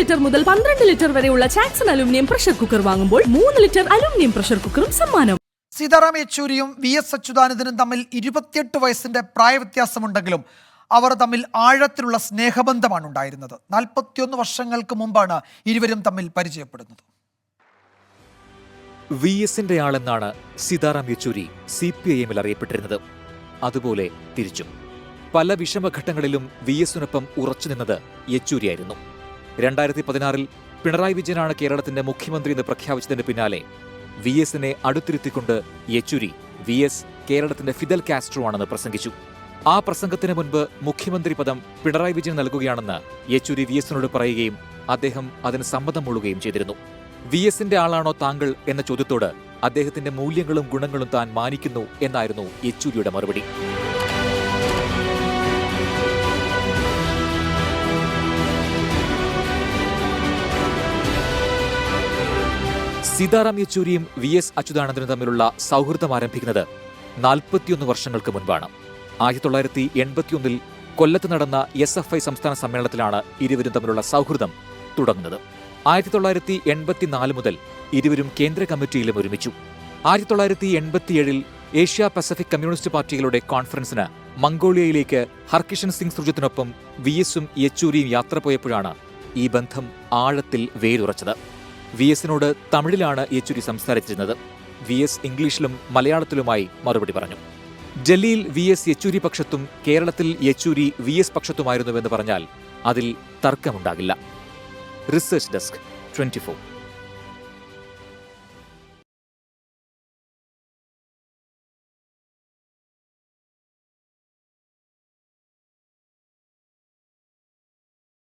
Litre മുതൽ 12 litre വരെയുള്ള ചാക്സൺ aluminium pressure cooker വാങ്ങുമ്പോൾ 3 ലിറ്റർ അലുമിനിയം പ്രഷർ കുക്കറും സമ്മാനം. സീതാറാം യെച്ചൂരിയും VS അച്യുതാനന്ദനും തമ്മിൽ 28 വയസ്സിന്റെ പ്രായവ്യത്യാസമുണ്ടെങ്കിലും അവർ തമ്മിൽ ആഴത്തിലുള്ള സ്നേഹബന്ധമാണ് ഉണ്ടായിരുന്നത്. 41 വർഷങ്ങൾക്ക് മുമ്പാണ് ഇരുവരും തമ്മിൽ പരിചയപ്പെടുന്നത്. VSന്റെ ആളെന്നാണ് സീതാറാം യെച്ചൂരി CPIMൽ അറിയപ്പെട്ടിരുന്നത്. അതുപോലെ തിരിച്ചും പല വിഷമഘട്ടങ്ങളിലും VSനൊപ്പം ഉറച്ചുനിന്നത് യെച്ചൂരിയായിരുന്നു. 2016 പിണറായി വിജയനാണ് കേരളത്തിന്റെ മുഖ്യമന്ത്രി എന്ന് പ്രഖ്യാപിച്ചതിന് പിന്നാലെ VSനെ അടുത്തിരുത്തിക്കൊണ്ട് യെച്ചൂരി VS കേരളത്തിന്റെ ഫിദൽ കാസ്ട്രോ ആണെന്ന് പ്രസംഗിച്ചു. ആ പ്രസംഗത്തിന് മുൻപ് മുഖ്യമന്ത്രി പദം പിണറായി വിജയൻ നൽകുകയാണെന്ന് യെച്ചൂരി VSനോട് പറയുകയും അദ്ദേഹം അതിന് സമ്മതം മൂളുകയും ചെയ്തിരുന്നു. VSന്റെ ആളാണോ താങ്കൾ എന്ന ചോദ്യത്തോട് അദ്ദേഹത്തിന്റെ മൂല്യങ്ങളും ഗുണങ്ങളും താൻ മാനിക്കുന്നു എന്നായിരുന്നു യെച്ചൂരിയുടെ മറുപടി. സീതാറാം യെച്ചൂരിയും VS അച്യുതാനന്ദനും തമ്മിലുള്ള സൗഹൃദം ആരംഭിക്കുന്നത് 41 വർഷങ്ങൾക്ക് മുൻപാണ്. 1981 കൊല്ലത്ത് നടന്ന SFI സംസ്ഥാന സമ്മേളനത്തിലാണ് ഇരുവരും തമ്മിലുള്ള സൗഹൃദം തുടങ്ങുന്നത്. 1984 മുതൽ ഇരുവരും കേന്ദ്ര കമ്മിറ്റിയിലും ഒരുമിച്ചു. 1987 ഏഷ്യ പസഫിക് കമ്മ്യൂണിസ്റ്റ് പാർട്ടികളുടെ കോൺഫറൻസിന് മംഗോളിയയിലേക്ക് ഹർകിഷൻ സിംഗ് സുർജിത്തിനൊപ്പം VSും യെച്ചൂരിയും യാത്ര പോയപ്പോഴാണ് ഈ ബന്ധം ആഴത്തിൽ വേരുറച്ചത്. VSനോട് തമിഴിലാണ് യെച്ചൂരി സംസാരിച്ചിരുന്നത്. VS ഇംഗ്ലീഷിലും മലയാളത്തിലുമായി മറുപടി പറഞ്ഞു. ഡൽഹിയിൽ VS യെച്ചൂരി പക്ഷത്തും കേരളത്തിൽ യെച്ചൂരി VS പക്ഷത്തുമായിരുന്നുവെന്ന് പറഞ്ഞാൽ അതിൽ തർക്കമുണ്ടാകില്ല. Research desk 24.